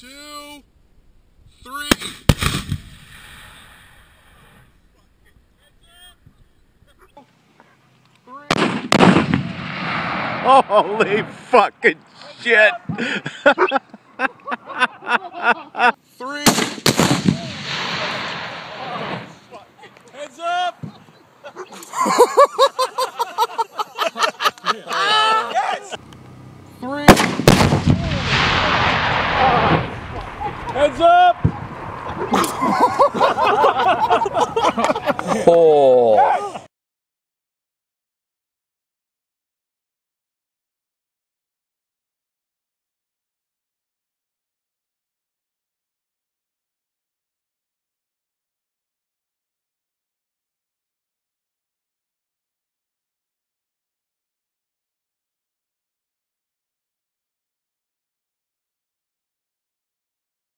2, 3. Holy fucking shit! 3. Heads up! Yes! 3. Heads up! Oh.